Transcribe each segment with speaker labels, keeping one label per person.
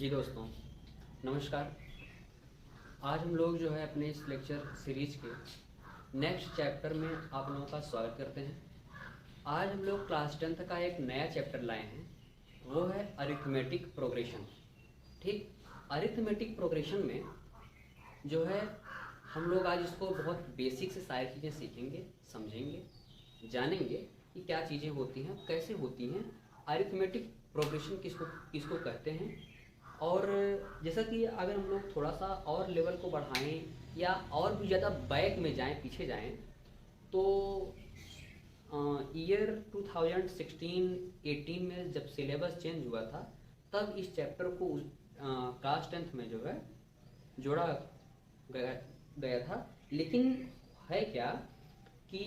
Speaker 1: जी दोस्तों, नमस्कार। आज हम लोग जो है अपने इस लेक्चर सीरीज के नेक्स्ट चैप्टर में आप लोगों का स्वागत करते हैं। आज हम लोग क्लास 10th का एक नया चैप्टर लाए हैं, वो है अरिथमेटिक प्रोग्रेशन। ठीक, अरिथमेटिक प्रोग्रेशन में जो है हम लोग आज इसको बहुत बेसिक से सारी चीज़ें सीखेंगे, समझेंगे, जानेंगे कि क्या चीज़ें होती हैं, कैसे होती हैं, अरिथमेटिक प्रोग्रेशन किसको किसको कहते हैं। और जैसा कि अगर हम लोग थोड़ा सा और लेवल को बढ़ाएं या और भी ज़्यादा बैक में जाएं, पीछे जाएं, तो ईयर 2016-18 में जब सिलेबस चेंज हुआ था तब इस चैप्टर को क्लास 10th में जो है जोड़ा गया था। लेकिन है क्या कि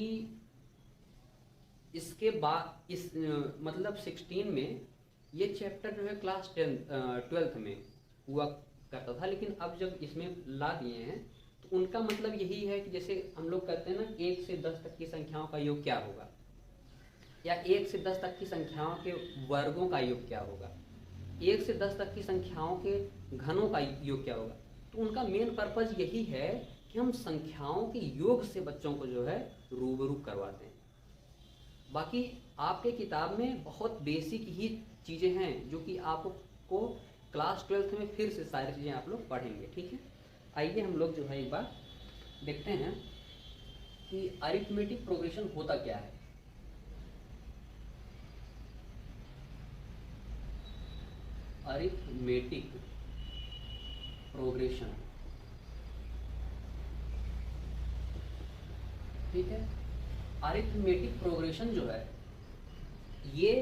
Speaker 1: इसके बाद इस मतलब 16 में ये चैप्टर जो है क्लास 12th में हुआ करता था, लेकिन अब जब इसमें ला दिए हैं तो उनका मतलब यही है कि जैसे हम लोग कहते हैं ना 1 से 10 तक की संख्याओं का योग क्या होगा, या 1 से 10 तक की संख्याओं के वर्गों का योग क्या होगा, 1 से 10 तक की संख्याओं के घनों का योग क्या होगा। तो उनका मेन पर्पज़ यही है कि हम संख्याओं के योग से बच्चों को जो है रूबरू करवाते हैं। बाकी आपके किताब में बहुत बेसिक ही चीज़ें हैं जो कि आपको क्लास 12th में फिर से सारी चीज़ें आप लोग पढ़ेंगे। ठीक है, आइए हम लोग जो है एक बार देखते हैं कि अरिथमेटिक प्रोग्रेशन होता क्या है। अरिथमेटिक प्रोग्रेशन, ठीक है। अरिथमेटिक प्रोग्रेशन जो है ये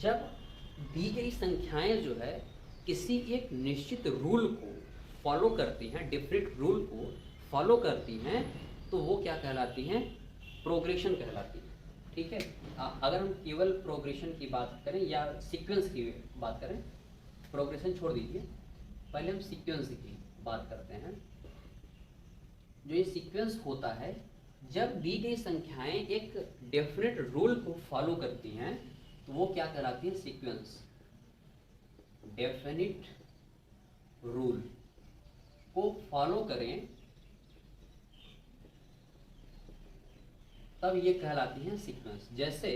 Speaker 1: जब दी गई संख्याएं जो है किसी एक निश्चित रूल को फॉलो करती हैं, डिफरेंट रूल को फॉलो करती हैं, तो वो क्या कहलाती हैं, प्रोग्रेशन कहलाती है। ठीक है, अगर हम केवल प्रोग्रेशन की बात करें या सीक्वेंस की बात करें, प्रोग्रेशन छोड़ दीजिए, पहले हम सीक्वेंस की बात करते हैं। जो ये सीक्वेंस होता है, जब दी गई संख्याएं एक डेफिनेट रूल को फॉलो करती हैं तो वो क्या कहलाती है, सीक्वेंस। डेफिनिट रूल को फॉलो करें तब ये कहलाती हैं सीक्वेंस। जैसे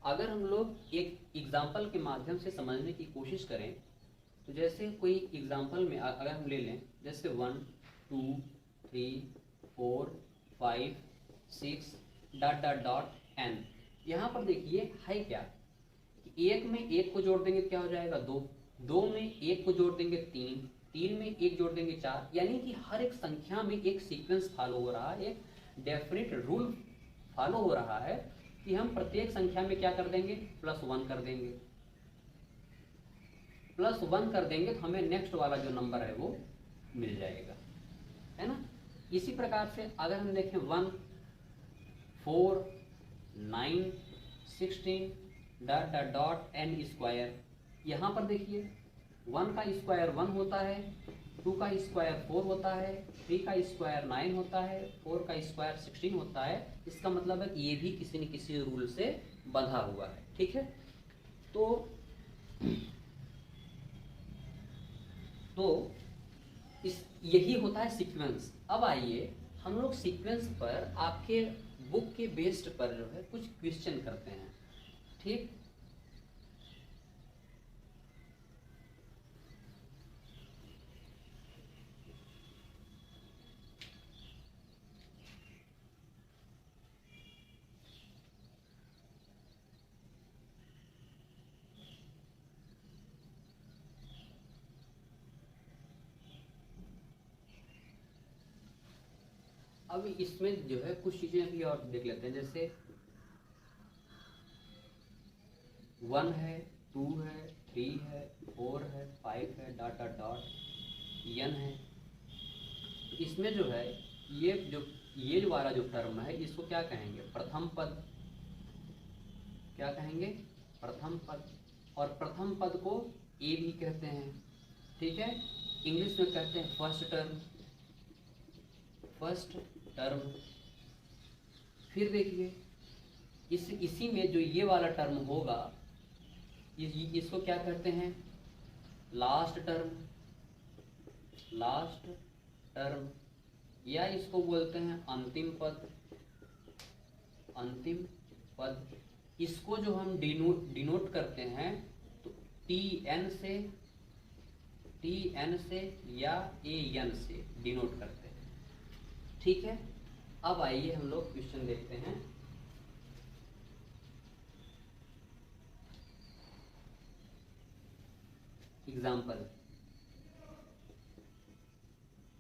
Speaker 1: अगर हम लोग एक एग्जाम्पल के माध्यम से समझने की कोशिश करें, तो जैसे कोई एग्जाम्पल में अगर हम ले लें, जैसे 1 2 3 4 5 6 डॉट डॉट डॉट n। यहाँ पर देखिए है क्या कि 1 में 1 को जोड़ देंगे क्या हो जाएगा 2, 2 में 1 को जोड़ देंगे 3, 3 में 1 जोड़ देंगे 4। यानी कि हर एक संख्या में एक सीक्वेंस फॉलो हो रहा है, एक डेफिनेट रूल फॉलो हो रहा है कि हम प्रत्येक संख्या में क्या कर देंगे, +1 कर देंगे। +1 कर देंगे तो हमें नेक्स्ट वाला जो नंबर है वो मिल जाएगा, है ना। इसी प्रकार से अगर हम देखें 1 4 9 16 dot dot dot n square, यहाँ पर देखिए 1 का स्क्वायर 1 होता है, 2 का स्क्वायर 4 होता है, 3 का स्क्वायर 9 होता है, 4 का स्क्वायर 16 होता है। इसका मतलब है कि ये भी किसी न किसी रूल से बंधा हुआ है। ठीक है, तो इस यही होता है सीक्वेंस। अब आइए हम लोग सीक्वेंस पर आपके बुक के बेस्ड पर जो है कुछ क्वेश्चन करते हैं। ठीक, अब इसमें जो है कुछ चीजें भी और देख लेते हैं। जैसे 1 है, 2 है, 3 है, 4 है, 5 है, डॉट डॉट डॉट n है। तो इसमें जो है ये जो वाला जो टर्म है इसको क्या कहेंगे, प्रथम पद। क्या कहेंगे, प्रथम पद। और प्रथम पद को ए भी कहते हैं। ठीक है, इंग्लिश में कहते हैं फर्स्ट टर्म, फर्स्ट टर्म। फिर देखिए इसी में जो ये वाला टर्म होगा इसको क्या कहते हैं, लास्ट टर्म, लास्ट टर्म, या इसको बोलते हैं अंतिम पद, अंतिम पद। इसको जो हम डिनोट करते हैं तो टी एन से या ए एन से डिनोट करते हैं। ठीक है, अब आइए हम लोग क्वेश्चन देखते हैं। Example,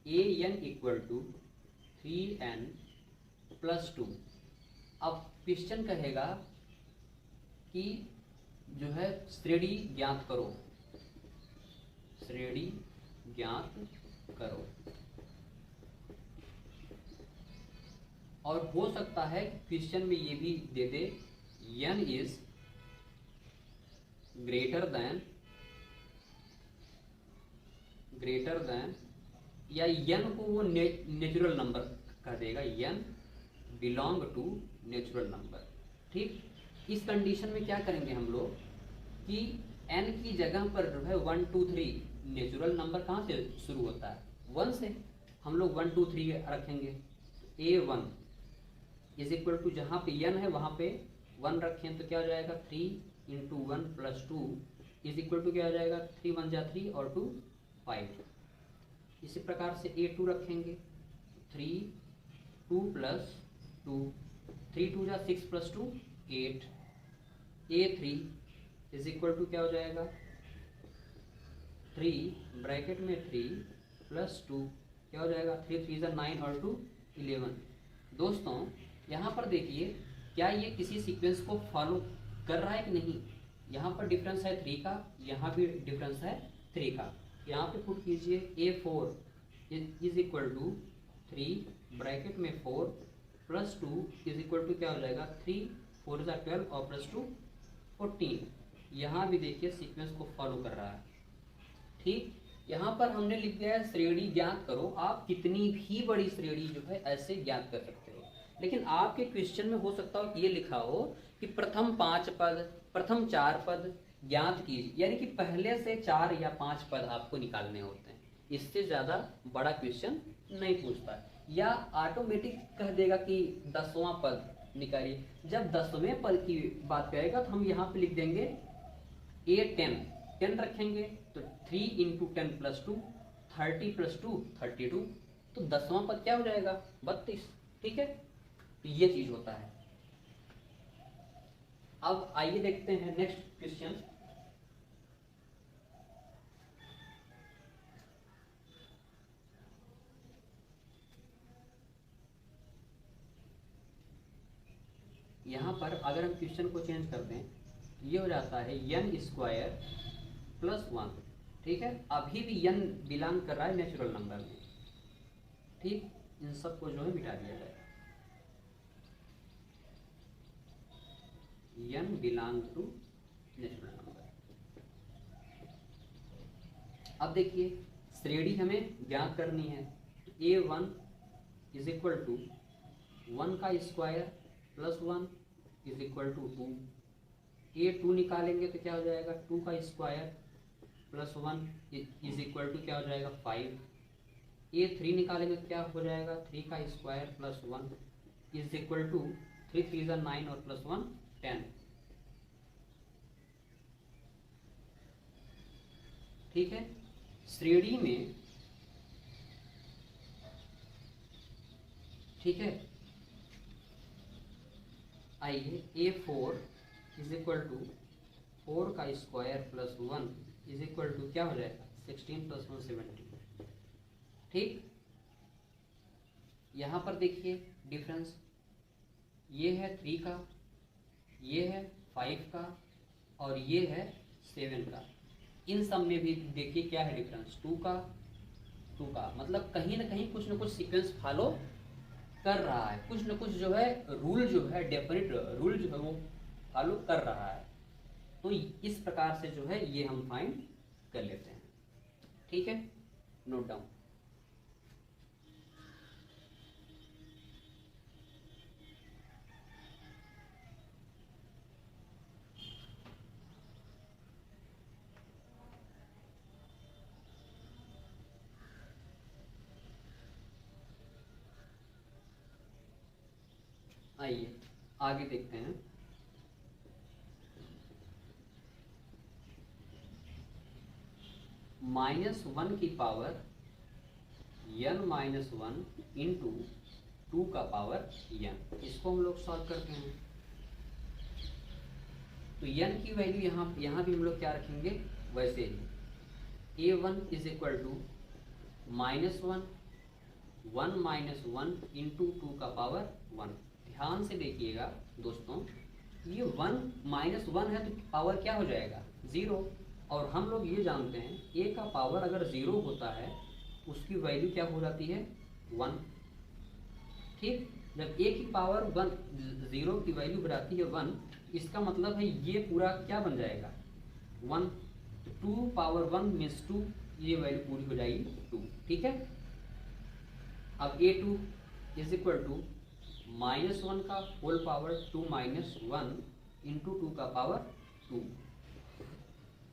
Speaker 1: a n equal to 3n plus 2। अब क्वेश्चन कहेगा कि जो है श्रेणी ज्ञात करो, श्रेणी ज्ञात करो। और हो सकता है क्वेश्चन में ये भी दे दे n इज ग्रेटर देन या n को वो नेचुरल नंबर कह देगा, n belong to natural number. ठीक, इस कंडीशन में क्या करेंगे हम लोग कि n की जगह पर जो है 1 2 3 नेचुरल नंबर कहाँ से शुरू होता है, 1 से, हम लोग 1 2 3 रखेंगे। a1 इज इक्वल टू जहाँ पे n है वहाँ पे 1 रखें तो क्या हो जाएगा 3 into 1 plus 2 is equal to क्या हो जाएगा 3 1 जा 3 और 2 5। इसी प्रकार से a2 रखेंगे 3 2 प्लस 2 3 2 जा 6 plus 2 8। a3 is equal to क्या हो जाएगा 3 ब्रैकेट में 3 प्लस 2 क्या हो जाएगा 3 3 जा 9 और 2 11। दोस्तों यहाँ पर देखिए क्या ये किसी सीक्वेंस को फॉलो कर रहा है कि नहीं। यहाँ पर डिफरेंस है 3 का, यहाँ भी डिफरेंस है 3 का। यहाँ पे पुट कीजिए a4 is equal to 3 bracket में 4 प्लस 2 इज इक्वल टू क्या हो जाएगा 3 4 जा 12 और प्लस 2 14। यहाँ भी देखिए सीक्वेंस को फॉलो कर रहा है। ठीक, यहाँ पर हमने लिख दिया है श्रेणी ज्ञात करो। आप कितनी भी बड़ी श्रेणी जो है ऐसे ज्ञात कर सकते हो, लेकिन आपके क्वेश्चन में हो सकता हो कि ये लिखा हो कि प्रथम 5 पद, प्रथम 4 पद ज्ञात कीजिए, यानी कि पहले से 4 या 5 पद आपको निकालने होते हैं। इससे ज़्यादा बड़ा क्वेश्चन नहीं पूछता है, या ऑटोमेटिक कह देगा कि 10वां पद निकालिए। जब 10वें पद की बात करेगा तो हम यहाँ पे लिख देंगे a10 रखेंगे तो 3 इंटू 10 प्लस 2 30 प्लस 2 32। तो 10वां पद क्या हो जाएगा 32। ठीक है, तो ये चीज होता है। अब आइए देखते हैं नेक्स्ट क्वेश्चन। यहाँ पर अगर हम क्वेश्चन को चेंज कर दें तो ये हो जाता है n स्क्वायर प्लस 1। ठीक है, अभी भी n बिलोंग कर रहा है नेचुरल नंबर में। ठीक, इन सबको जो है मिटा दिया जाए, n belong to natural number. अब देखिए श्रेणी हमें ज्ञात करनी है तो a1 इज इक्वल टू 1 का square plus 1 is equal to 2। a2 निकालेंगे तो क्या हो जाएगा 2 का square plus 1 is equal to क्या हो जाएगा 5। a3 निकालेंगे तो क्या हो जाएगा 3 का square plus 1 is equal to 3 3 जा 9 और प्लस 1 10। ठीक है, श्रेणी में, ठीक है, आइए a4 इज इक्वल टू 4 का square plus 1 is equal to क्या हो जाएगा 16 प्लस 1 17। ठीक, यहाँ पर देखिए डिफरेंस, ये है 3 का, ये है 5 का और ये है 7 का। इन सब में भी देखिए क्या है डिफरेंस 2 का। मतलब कहीं ना कहीं कुछ ना कुछ सीक्वेंस फॉलो कर रहा है, कुछ ना कुछ जो है रूल जो है डेफिनेट रूल जो है वो फॉलो कर रहा है। तो इस प्रकार से जो है ये हम फाइंड कर लेते हैं। ठीक है, नोट डाउन। आइए आगे देखते हैं। -1 की पावर n-1 इंटू 2 का पावर n, इसको हम लोग सॉल्व करते हैं। तो n की वैल्यू यहाँ भी हम लोग क्या रखेंगे, वैसे ही a1 is equal to -1 1 into 2 का पावर 1। ध्यान से देखिएगा दोस्तों, ये 1 है तो पावर क्या हो जाएगा, 0। और हम लोग ये जानते हैं a का पावर अगर 0 होता है उसकी वैल्यू क्या हो जाती है, 1। ठीक, जब a की पावर 0 की वैल्यू हो जाती है 1, इसका मतलब है ये पूरा क्या बन जाएगा, 1। 2 पावर 1 मीन्स 2, ये वैल्यू पूरी हो जाएगी 2। ठीक है, अब a2 इज इक्वल टू -1 का होल पावर 2 - 1 इंटू 2 का पावर 2।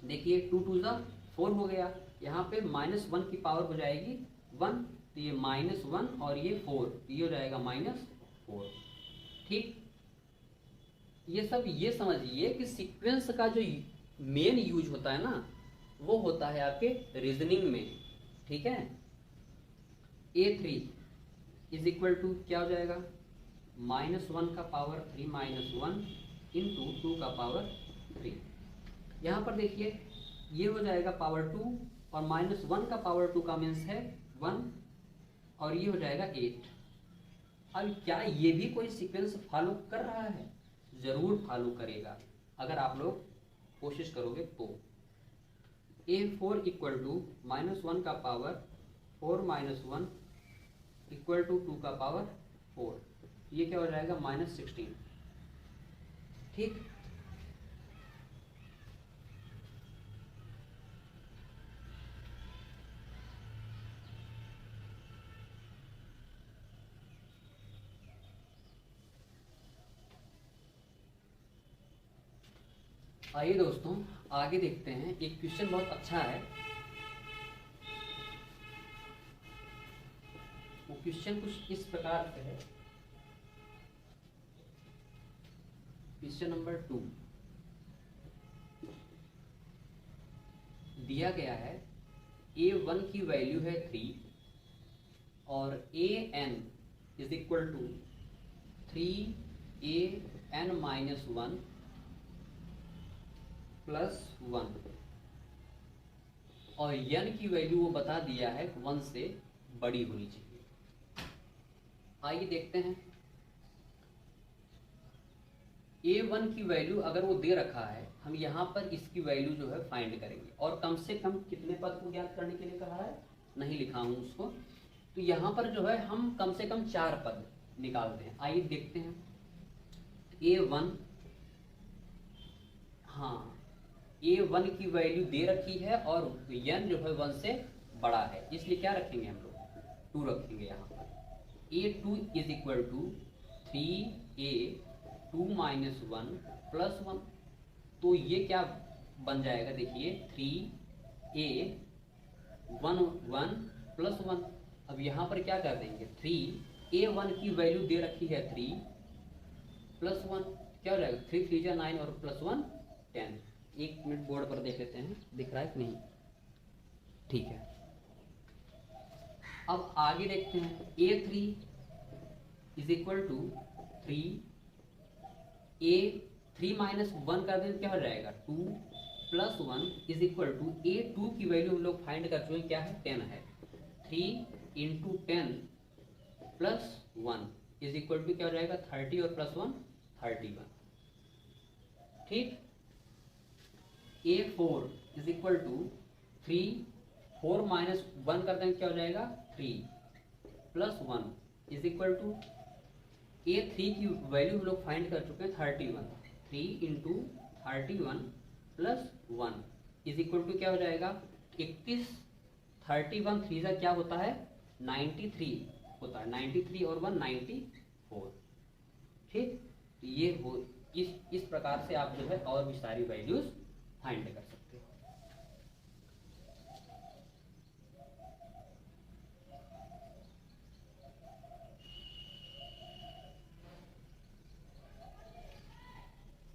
Speaker 1: देखिए 2 2 ज़ा 4 हो गया, यहाँ पे -1 की पावर हो जाएगी 1, तो ये -1 और ये 4, ये हो जाएगा -4। ठीक, ये सब ये समझिए कि सीक्वेंस का जो मेन यूज होता है ना, वो होता है आपके रीजनिंग में। ठीक है, a3 इज इक्वल टू क्या हो जाएगा, -1 का पावर 3 - 1 इंटू 2 का पावर 3। यहाँ पर देखिए ये हो जाएगा पावर 2 और -1 का पावर 2 का मीन्स है 1 और ये हो जाएगा 8। अब क्या ये भी कोई सीक्वेंस फॉलो कर रहा है, जरूर फॉलो करेगा अगर आप लोग कोशिश करोगे तो। a4 इक्वल टू -1 का पावर 4 - 1 इक्वल टू 2 का पावर 4, ये क्या हो जाएगा, -16। ठीक, आइए दोस्तों आगे देखते हैं। एक क्वेश्चन बहुत अच्छा है, वो क्वेश्चन कुछ इस प्रकार से है। क्वेश्चन नंबर 2 दिया गया है, a1 की वैल्यू है 3 और an is equal to 3an-1 plus 1 और n की वैल्यू वो बता दिया है 1 से बड़ी होनी चाहिए। आइए देखते हैं, a1 की वैल्यू अगर वो दे रखा है, हम यहाँ पर इसकी वैल्यू जो है फाइंड करेंगे और कम से कम कितने पद को ज्ञात करने के लिए कहा है, नहीं लिखा हूँ उसको। तो यहाँ पर जो है हम कम से कम 4 पद निकालते हैं। आइए देखते हैं, a1, हाँ a1 की वैल्यू दे रखी है और n जो है 1 से बड़ा है, इसलिए क्या रखेंगे हम लोग, 2 रखेंगे यहाँ पर। a2 is equal to 3a2 - 1 plus 1, तो ये क्या बन जाएगा, देखिए 3a1 प्लस 1। अब यहाँ पर क्या कर देंगे, 3a1 की वैल्यू दे रखी है 3 प्लस 1, क्या हो जाएगा, 3 3 जा 9 और प्लस 1 10। एक मिनट बोर्ड पर देख लेते हैं, दिख रहा है कि नहीं, ठीक है। अब आगे देखते हैं, a3 is equal to 3 minus 1 कर दें क्या हो जाएगा, 2 plus 1 is equal to a2 की वैल्यू हम लोग फाइंड कर चुके हैं, क्या है, 10 है। 3 into 10 plus 1 is equal to क्या हो जाएगा, 30 और प्लस 1 31। ठीक, a4 is equal to 4 minus 1 कर देंगे क्या हो जाएगा, 3 plus 1 is equal to a3 की वैल्यू हम लोग फाइंड कर चुके हैं 31। 3 into 31 plus 1 is equal to क्या हो जाएगा, 31। 31 3 का क्या होता है, 93 होता है, 93 और 1 94। ठीक, तो ये हो इस प्रकार से आप जो है और भी सारी वैल्यूज फाइंड कर सकते हो।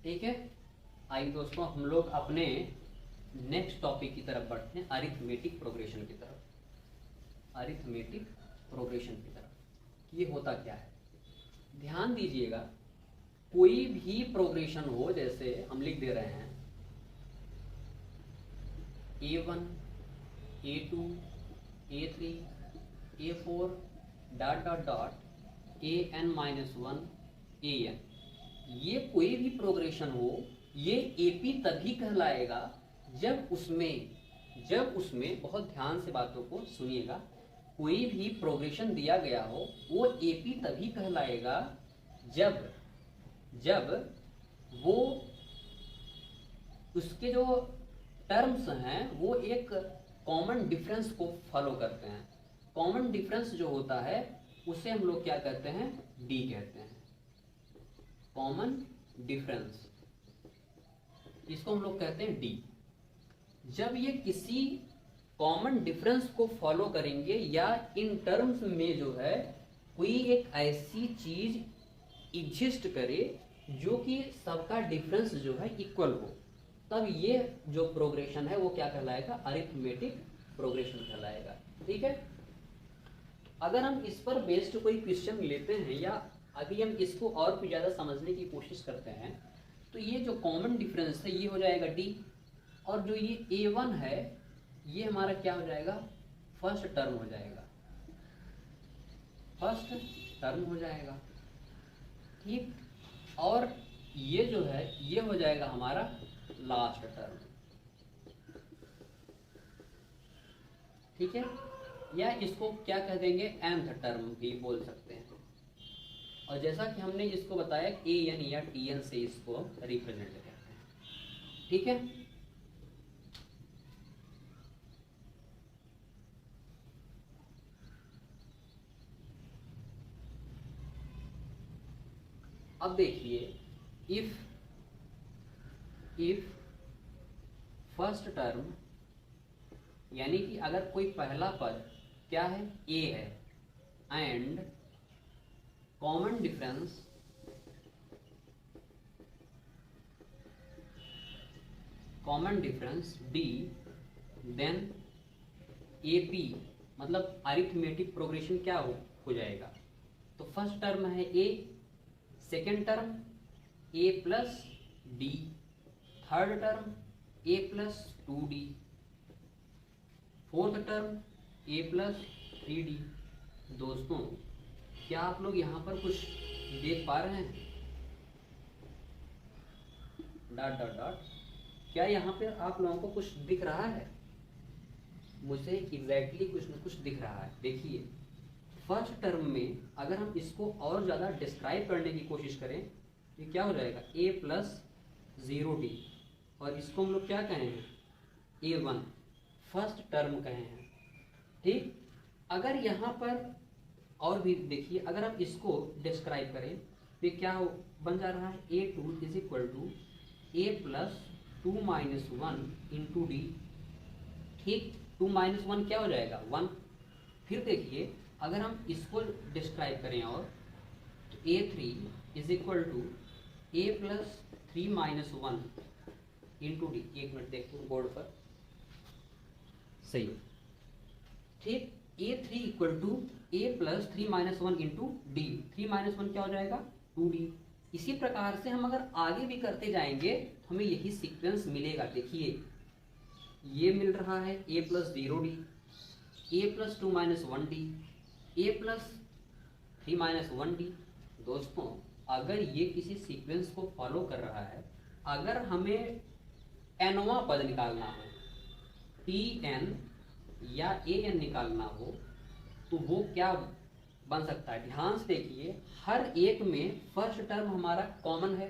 Speaker 1: ठीक है, आइए दोस्तों हम लोग अपने नेक्स्ट टॉपिक की तरफ बढ़ते हैं, अरिथमेटिक प्रोग्रेशन की तरफ। अरिथमेटिक प्रोग्रेशन की तरफ ये होता क्या है, ध्यान दीजिएगा। कोई भी प्रोग्रेशन हो, जैसे हम लिख दे रहे हैं A1 A2 A3 A4 dot dot dot AN-1 AN, ये कोई भी प्रोग्रेशन हो, ये AP तभी कहलाएगा जब उसमें बहुत ध्यान से बातों को सुनिएगा, कोई भी प्रोग्रेशन दिया गया हो वो AP तभी कहलाएगा जब वो उसके जो टर्म्स हैं वो एक कॉमन डिफरेंस को फॉलो करते हैं। कॉमन डिफरेंस जो होता है उसे हम लोग क्या कहते हैं, D कहते हैं, कॉमन डिफरेंस, इसको हम लोग कहते हैं D। जब ये किसी कॉमन डिफरेंस को फॉलो करेंगे या इन टर्म्स में जो है कोई एक ऐसी चीज एग्जिस्ट करे जो कि सबका डिफरेंस जो है इक्वल हो, तब ये जो प्रोग्रेशन है वो क्या कहलाएगा, अरिथमेटिक प्रोग्रेशन कहलाएगा। ठीक है, अगर हम इस पर बेस्ड कोई क्वेश्चन लेते हैं या अभी हम इसको और भी ज़्यादा समझने की कोशिश करते हैं, तो ये जो कॉमन डिफरेंस है ये हो जाएगा D, और जो ये A1 है ये हमारा क्या हो जाएगा, फर्स्ट टर्म हो जाएगा, फर्स्ट टर्म हो जाएगा। ठीक, और ये जो है ये हो जाएगा हमारा लास्ट टर्म। ठीक है, या इसको क्या कह देंगे, nth टर्म भी बोल सकते हैं। और जैसा कि हमने इसको बताया AN या TN से इसको रिप्रेजेंट करते हैं। ठीक है, अब देखिए, इफ फर्स्ट टर्म, यानी कि अगर कोई पहला पद क्या है, A है, and common difference D, then AP, मतलब अरिथमेटिक प्रोग्रेशन क्या हो जाएगा। तो फर्स्ट टर्म है A, second term A plus D, third term A plus 2D, fourth term A plus 3D। दोस्तों क्या आप लोग यहाँ पर कुछ देख पा रहे हैं, डॉट डॉट डॉट, क्या यहाँ पे आप लोगों को कुछ दिख रहा है, मुझे एग्जैक्टली कुछ न कुछ दिख रहा है। देखिए फर्स्ट टर्म में अगर हम इसको और ज़्यादा डिस्क्राइब करने की कोशिश करें तो क्या हो जाएगा, A प्लस 0D, और इसको हम लोग क्या कहें हैं, A1 फर्स्ट टर्म कहे हैं। ठीक, अगर यहाँ पर और भी देखिए, अगर आप इसको डिस्क्राइब करें तो क्या बन जा रहा है, A2 is equal to A plus 2 minus 1 into D। ठीक, 2 माइनस 1 क्या हो जाएगा, 1। फिर देखिए अगर हम इसको डिस्क्राइब करें और तो A3 is equal to A plus 3 minus 1 into D। एक मिनट देखो बोर्ड पर, सही है। ठीक, A3 equal to A plus 3 minus 1 into D। 3 minus 1 क्या हो जाएगा, 2D। इसी प्रकार से हम अगर आगे भी करते जाएंगे तो हमें यही सीक्वेंस मिलेगा। देखिए ये मिल रहा है A plus 0D, A plus 2 minus 1D, A plus 3 minus 1D। दोस्तों अगर ये किसी सीक्वेंस को फॉलो कर रहा है, अगर हमें nवां पद निकालना हो, TN या AN निकालना हो, तो वो क्या बन सकता है, ध्यान से देखिए। हर एक में फर्स्ट टर्म हमारा कॉमन है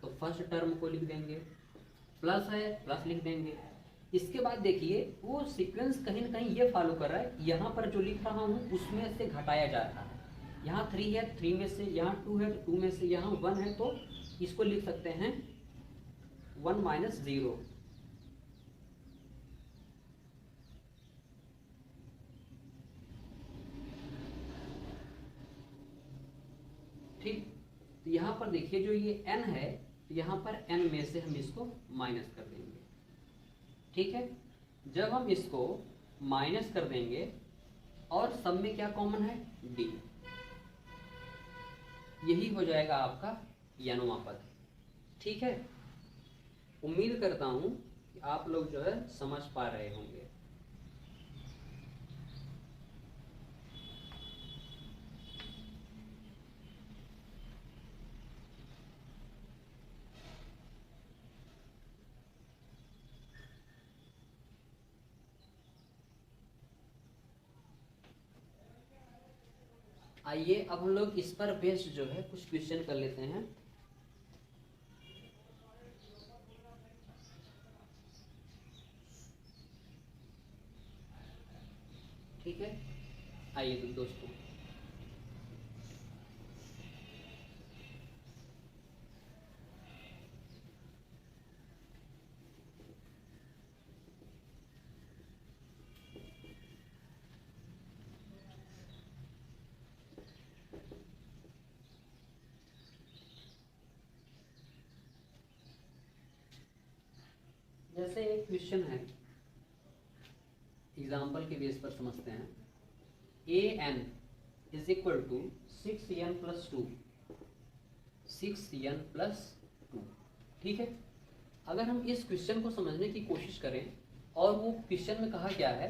Speaker 1: तो फर्स्ट टर्म को लिख देंगे, प्लस है प्लस लिख देंगे। इसके बाद देखिए वो सीक्वेंस कहीं ना कहीं ये फॉलो कर रहा है, यहाँ पर जो लिख रहा हूँ उसमें से घटाया जा रहा है। यहाँ 3 है, 3 में से, यहाँ 2 है तो 2 में से, यहाँ 1 है तो इसको लिख सकते हैं 1 माइनस 0। ठीक, तो यहाँ पर देखिए जो ये n है तो यहाँ पर n में से हम इसको माइनस कर देंगे। ठीक है, जब हम इसको माइनस कर देंगे और सब में क्या कॉमन है, d, यही हो जाएगा आपका n वां पद। ठीक है, उम्मीद करता हूं कि आप लोग जो है समझ पा रहे होंगे। आइए अब हम लोग इस पर बेस्ड जो है कुछ क्वेश्चन कर लेते हैं। ठीक है, आइए तो दोस्तों, जैसे एक क्वेश्चन है, एग्जाम्पल के बेस पर समझते हैं। an is equal to 6n plus 2, 6n plus 2। ठीक है, अगर हम इस क्वेश्चन को समझने की कोशिश करें, और वो क्वेश्चन में कहा क्या है,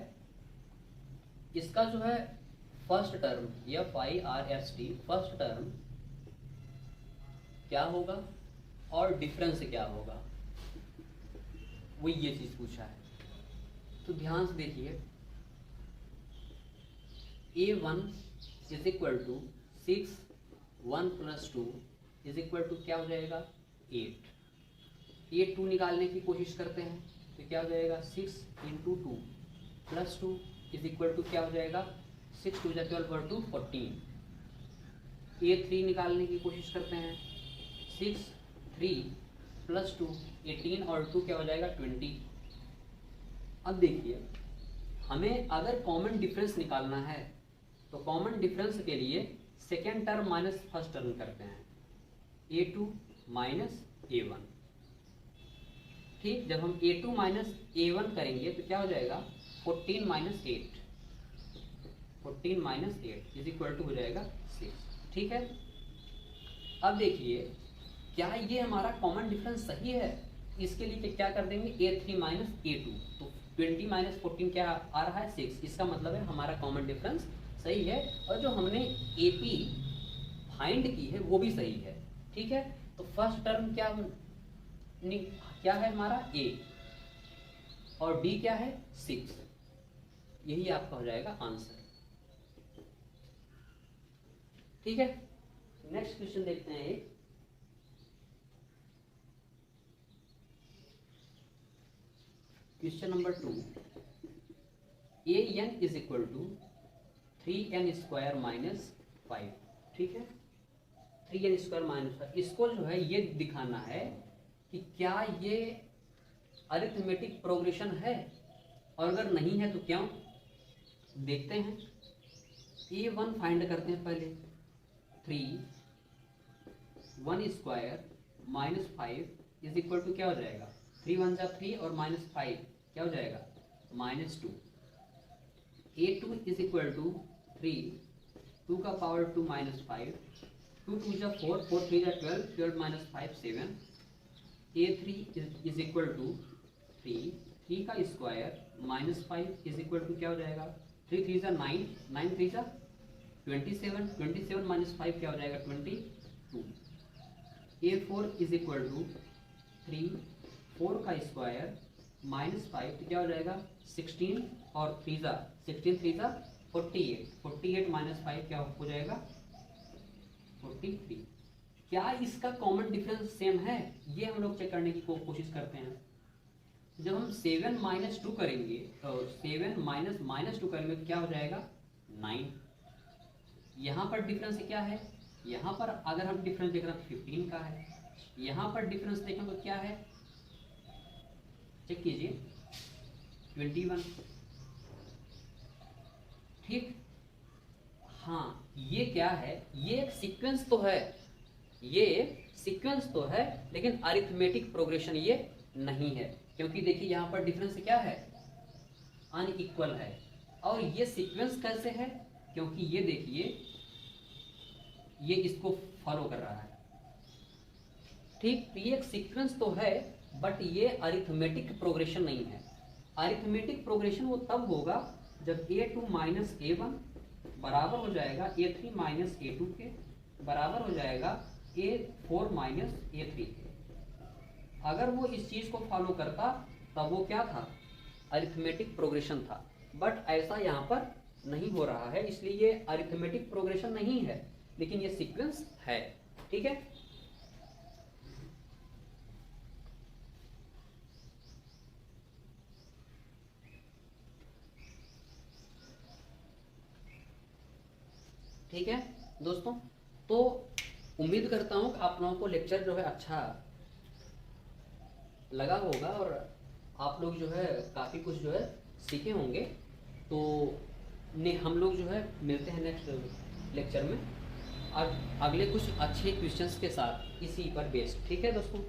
Speaker 1: इसका जो है first term FIRST first term क्या होगा और डिफरेंस क्या होगा, वो ये चीज पूछा है। तो ध्यान से देखिए, a1 is equal to 6, 1 plus 2 is equal to क्या हो जाएगा, 8। a2 निकालने की कोशिश करते हैं तो क्या हो जाएगा, 6 into 2 plus 2 is equal to क्या हो जाएगा, 6 2 12 और 2 14। a3 निकालने की कोशिश करते हैं, 6 3 प्लस 2 18 और 2 क्या हो जाएगा, 20। अब देखिए, हमें अगर कॉमन डिफरेंस निकालना है तो कॉमन डिफरेंस के लिए second term minus first term करते हैं, a2 माइनस a1। ठीक, जब हम a2 माइनस a1 करेंगे तो क्या हो जाएगा, 14 minus 8, 14 minus 8 is equal to हो जाएगा 6। ठीक है, अब देखिए क्या ये हमारा कॉमन डिफरेंस सही है, इसके लिए क्या कर देंगे, a3 माइनस a2, तो 20 माइनस 14 क्या आ रहा है, 6। इसका मतलब है हमारा कॉमन डिफरेंस सही है, और जो हमने AP फाइंड की है वो भी सही है। ठीक है, तो फर्स्ट टर्म क्या है हमारा, A, और D क्या है, 6। यही आपका हो जाएगा आंसर। ठीक है, नेक्स्ट क्वेश्चन देखते हैं। एक question number 2, an is equal to 3n square minus 5। ठीक है, 3n स्क्वायर माइनस 5, इसको जो है ये दिखाना है कि क्या ये अरिथमेटिक प्रोग्रेशन है, और अगर नहीं है तो क्यों, देखते हैं। a1 फाइंड करते हैं पहले, 3 1 square minus 5 is equal to क्या हो जाएगा, 3 1 जा 3 और माइनस 5 क्या हो जाएगा, minus 2। a2 is equal to 3 2 का पावर 2 माइनस 5, 2 2 जा 4 4 3 जा 12 12 minus 5 7। a3 is equal to 3 3 का square minus 5 is equal to क्या हो जाएगा, 3 3 जा 9 9 3 जा 27 27 माइनस 5 क्या हो जाएगा, 22। a4 इज इक्वल टू 3 4 का स्क्वायर माइनस 5 तो क्या हो जाएगा, 16 और 3 जा 16 3 जा 48 48 माइनस 5 क्या हो जाएगा, 43। क्या इसका कॉमन डिफरेंस सेम है, ये हम लोग चेक करने की कोशिश करते हैं। जब हम 7 माइनस 2 करेंगे तो 7 माइनस माइनस 2 करेंगे तो क्या हो जाएगा, 9। यहाँ पर डिफरेंस क्या है, यहाँ पर अगर हम डिफरेंस देख रहे हैं 15 का है, यहाँ पर डिफरेंस देखें तो क्या है, चेक कीजिए, 21। ठीक, हाँ, ये क्या है, ये एक सीक्वेंस तो है, ये सीक्वेंस तो है लेकिन अरिथमेटिक प्रोग्रेशन ये नहीं है, क्योंकि देखिए यहाँ पर डिफरेंस क्या है, अनइक्वल है। और ये सीक्वेंस कैसे है, क्योंकि ये देखिए ये इसको फॉलो कर रहा है, ठीक। तो ये एक सीक्वेंस तो है बट ये अरिथमेटिक प्रोग्रेशन नहीं है। अरिथमेटिक प्रोग्रेशन वो तब होगा जब a2 माइनस a1 बराबर हो जाएगा a3 माइनस a2 के, बराबर हो जाएगा a4 माइनस a3 के। अगर वो इस चीज को फॉलो करता तब वो क्या था, अरिथमेटिक प्रोग्रेशन था। बट ऐसा यहाँ पर नहीं हो रहा है, इसलिए ये अरिथमेटिक प्रोग्रेशन नहीं है लेकिन ये सीक्वेंस है, ठीक है। ठीक है दोस्तों, तो उम्मीद करता हूँ कि आप लोगों को लेक्चर जो है अच्छा लगा होगा और आप लोग जो है काफ़ी कुछ जो है सीखे होंगे। तो हम लोग जो है मिलते हैं नेक्स्ट लेक्चर में और अगले कुछ अच्छे क्वेश्चंस के साथ इसी पर बेस्ड, ठीक है दोस्तों।